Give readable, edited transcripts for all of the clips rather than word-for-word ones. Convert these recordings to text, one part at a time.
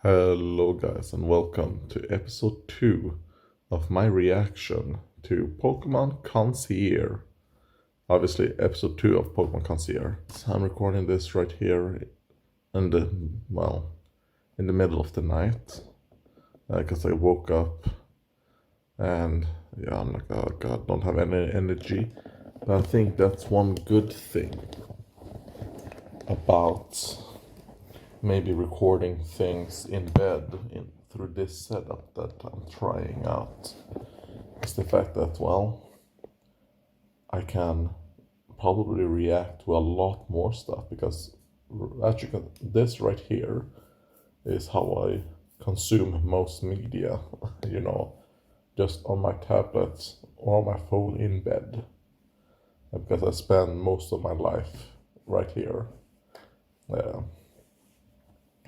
Hello, guys, and welcome to episode 2 of my reaction to Pokemon Concierge. Obviously, episode 2 of Pokemon Concierge. I'm recording this right here in in the middle of the night because I woke up and I'm like, oh god, don't have any energy. But I think that's one good thing about maybe recording things in bed through this setup that I'm trying out. It's the fact that, I can probably react to a lot more stuff because actually this right here is how I consume most media, just on my tablet or on my phone in bed. Because I spend most of my life right here. Yeah.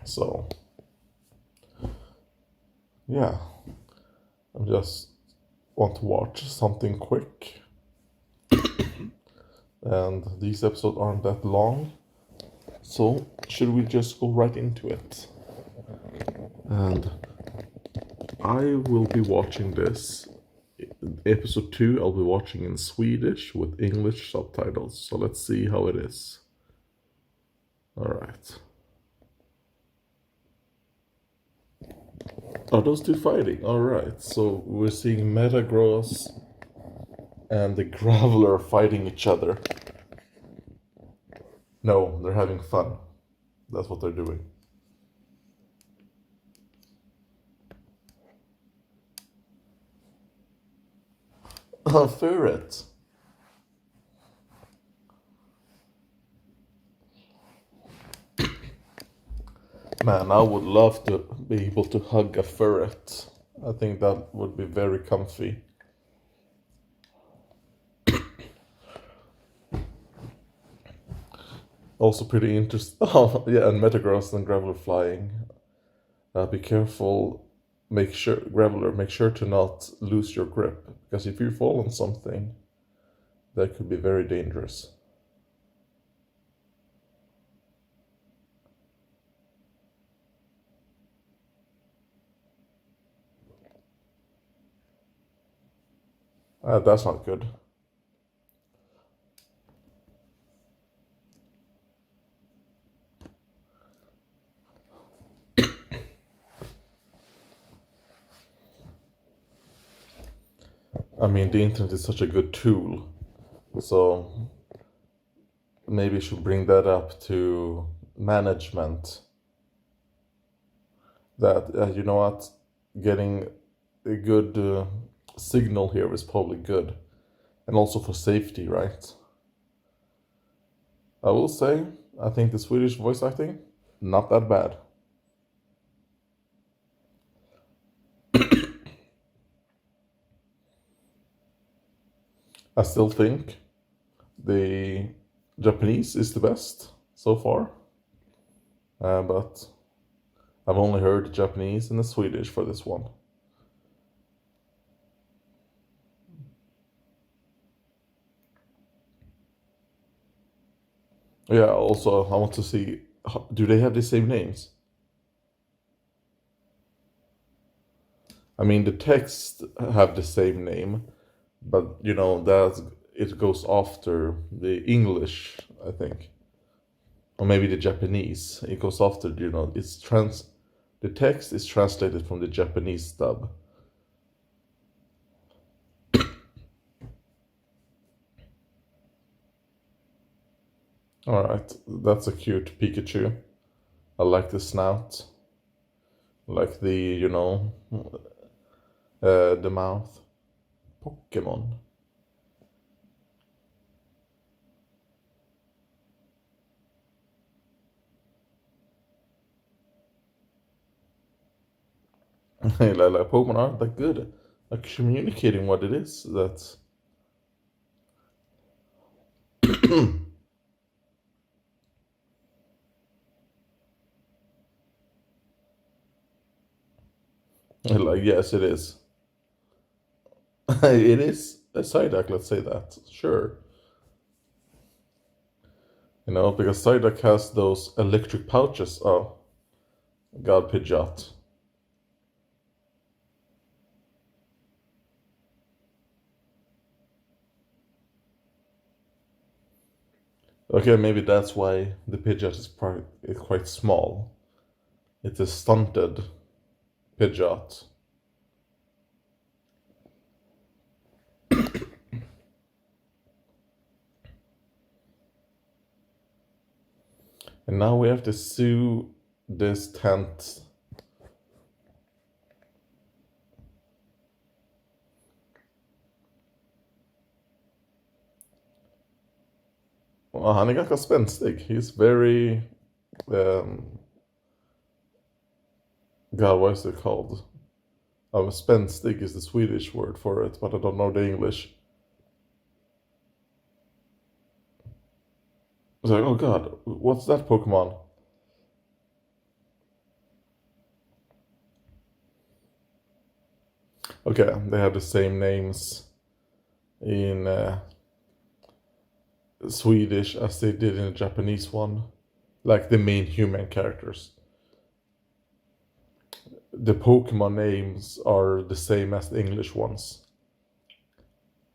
So, yeah, I just want to watch something quick. And these episodes aren't that long. So, should we just go right into it? And I will be watching this. Episode 2, I'll be watching in Swedish with English subtitles. So, let's see how it is. Alright. Are those two fighting? Alright, so we're seeing Metagross and the Graveler fighting each other. No, they're having fun. That's what they're doing. A ferret. Man, I would love to be able to hug a ferret. I think that would be very comfy. Also pretty interesting. Oh, yeah, and Metagross and Graveler flying. Be careful. Make sure, Graveler, make sure to not lose your grip. Because if you fall on something, that could be very dangerous. That's not good. I mean, the internet is such a good tool. So maybe you should bring that up to management. That, you know what, getting a good signal here is probably good. And also for safety, right? I will say, I think the Swedish voice acting, not that bad. I still think the Japanese is the best so far. But I've only heard the Japanese and the Swedish for this one. Yeah, also, I want to see, do they have the same names? I mean, the text have the same name, but that it goes after the English, I think, or maybe the Japanese. It goes after, the text is translated from the Japanese dub. All right, that's a cute Pikachu. I like the snout, like the mouth. Pokémon. Like Pokemon aren't that good at communicating what it is. That's like, yes, it is. It is a Psyduck, let's say that. Sure. Because Psyduck has those electric pouches. Oh, God Pidgeot. Okay, maybe that's why the Pidgeot is quite small. It's a stunted Pidgeot. And now we have to sue this tent. Han är ganska spänstig. He's very... God, what is it called? Spänstig is the Swedish word for it, but I don't know the English. It's like, oh god, what's that Pokemon? Okay, they have the same names in Swedish as they did in the Japanese one. Like the main human characters. The Pokemon names are the same as the English ones.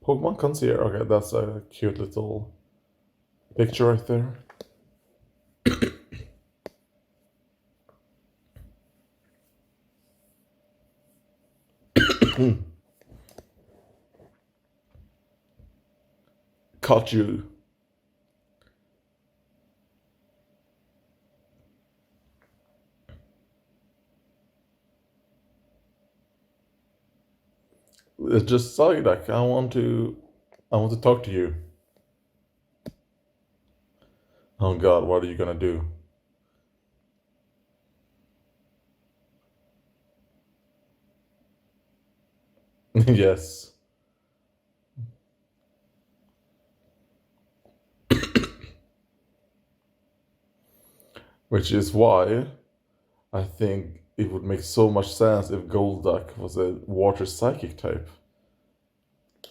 Pokemon Concierge, okay, that's a cute little picture right there. Caught you. It's just Psyduck. I want to talk to you. Oh god, what are you gonna do? Yes. Which is why I think it would make so much sense if Golduck was a water psychic type.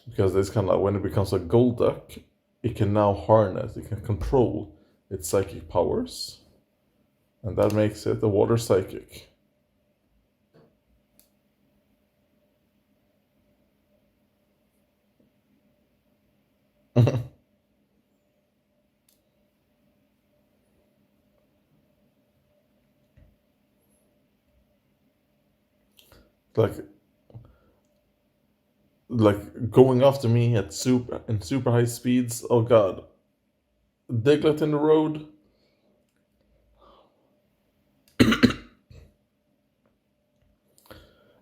Because it's kind of like when it becomes a Golduck, it can now harness, it can control its psychic powers. And that makes it a water psychic. like going after me at super high speeds. Oh god. Diglett in the road.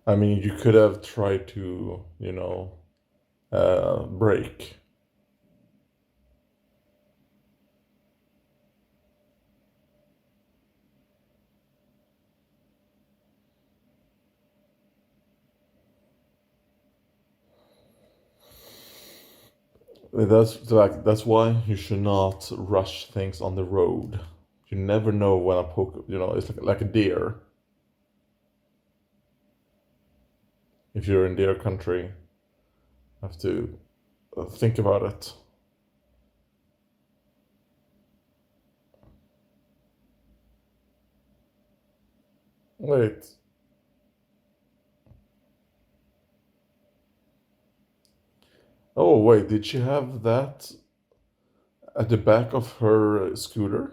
I mean, you could have tried to, break. That's why you should not rush things on the road. You never know when it's like a deer. If you're in deer country, you have to think about it. Wait. Oh, wait, did she have that at the back of her scooter?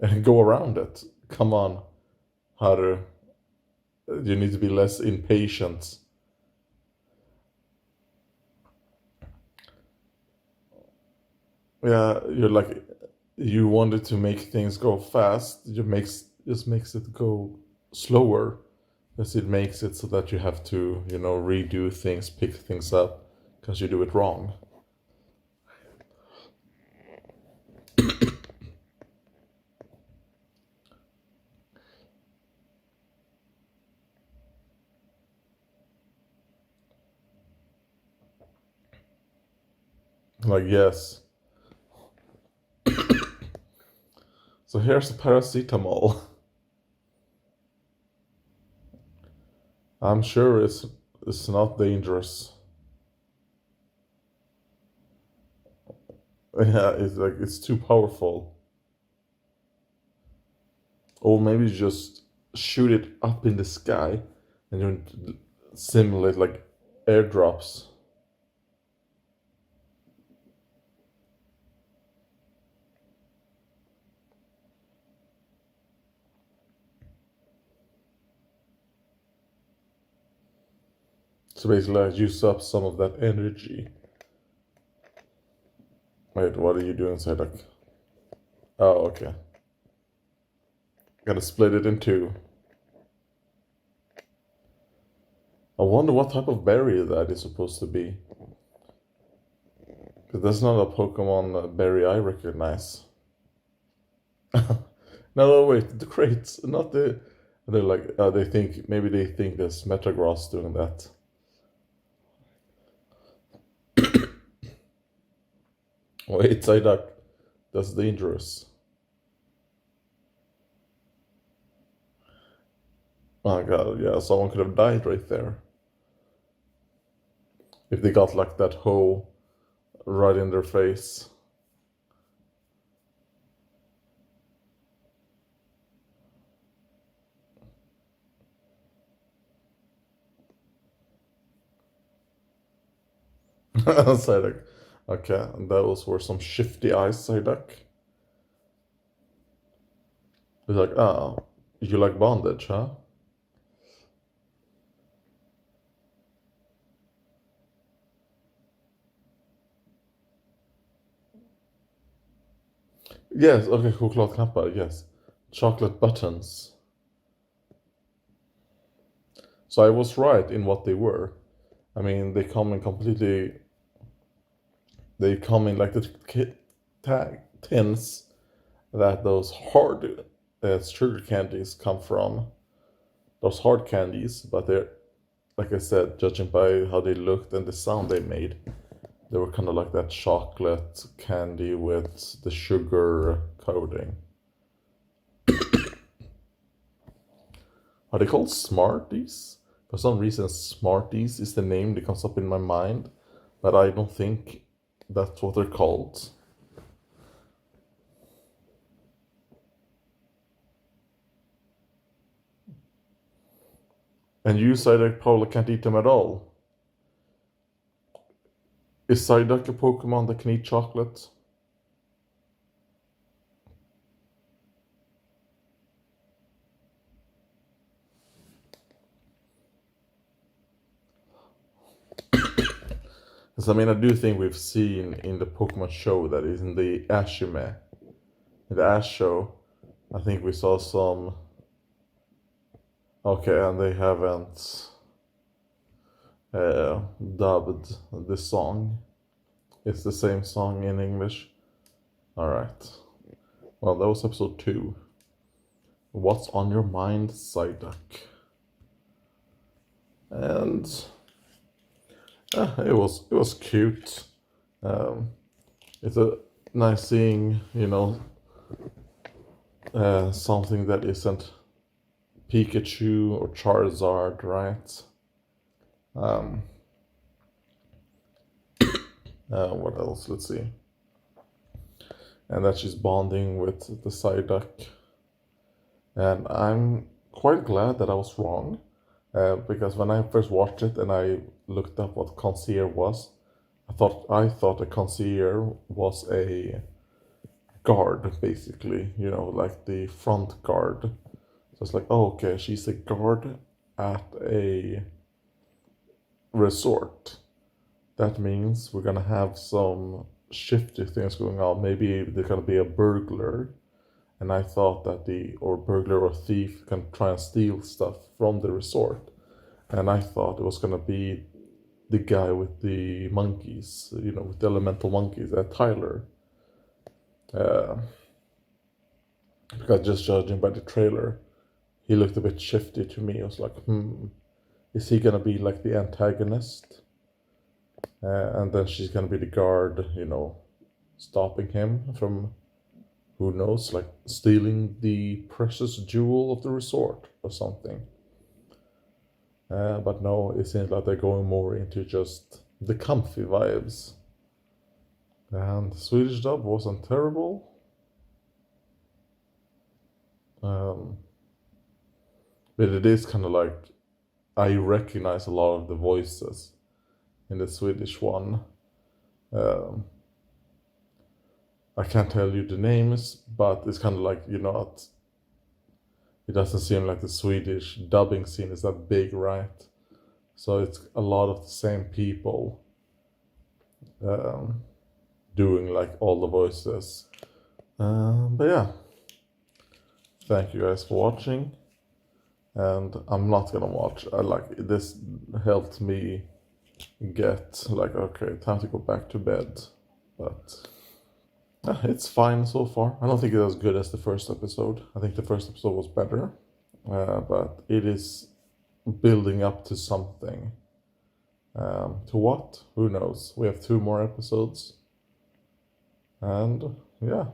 And go around it? Come on, Haru. You need to be less impatient. Yeah, you wanted to make things go fast. Just makes it go slower. Because it makes it so that you have to, redo things, pick things up, because you do it wrong. Like, yes. So here's the paracetamol. I'm sure it's not dangerous. Yeah, it's too powerful. Or maybe just shoot it up in the sky and you simulate like airdrops. So basically, I use up some of that energy. Wait, what are you doing, Psyduck? Oh, okay. Gotta split it in two. I wonder what type of berry that is supposed to be. Because that's not a Pokemon berry I recognize. No, wait, the crates, not the... They're like, maybe they think there's Metagross doing that. Wait, Psyduck, that's dangerous. Oh god, yeah, someone could have died right there. If they got like that hole right in their face. Psyduck. Okay, and those were some shifty eyes, Psyduck. He's like, ah, you like bondage, huh? Yes, okay, chokladknappar, yes. Chocolate buttons. So I was right in what they were. I mean, they come in completely... They come in like the tins that those hard sugar candies come from. Those hard candies, but they're, like I said, judging by how they looked and the sound they made, they were kind of like that chocolate candy with the sugar coating. Are they called Smarties? For some reason, Smarties is the name that comes up in my mind, but I don't think that's what they're called. And you, Psyduck, probably can't eat them at all. Is Psyduck a Pokemon that can eat chocolate? Because I mean, I do think we've seen in the Pokemon show that is in the Ashime, in the Ash show, I think we saw some. Okay, and they haven't dubbed the song. It's the same song in English. Alright. Well, that was episode 2. What's on your mind, Psyduck? And it was cute. It's a nice seeing, something that isn't Pikachu or Charizard, right? What else? Let's see. And that she's bonding with the Psyduck. And I'm quite glad that I was wrong. Because when I first watched it and I looked up what Concierge was, I thought a Concierge was a guard, basically, like the front guard. So it's like, oh, okay, she's a guard at a resort. That means we're gonna have some shifty things going on. Maybe there's gonna be a burglar, and I thought that burglar or thief can try and steal stuff from the resort, and I thought it was gonna be the guy with the monkeys, with the elemental monkeys, Tyler. Because just judging by the trailer, he looked a bit shifty to me. I was like, is he gonna be like the antagonist? And then she's gonna be the guard, stopping him from, who knows, like stealing the precious jewel of the resort or something. But no, it seems like they're going more into just the comfy vibes. And the Swedish dub wasn't terrible. But it is kind of like I recognize a lot of the voices in the Swedish one. I can't tell you the names, but it's kind of like, you know, it doesn't seem like the Swedish dubbing scene is that big, right? So it's a lot of the same people doing like all the voices. But yeah, thank you guys for watching. And I'm not gonna watch. This helped me get like, okay, time to go back to bed. But it's fine so far. I don't think it's as good as the first episode. I think the first episode was better, but it is building up to something. To what? Who knows? We have 2 more episodes, and yeah.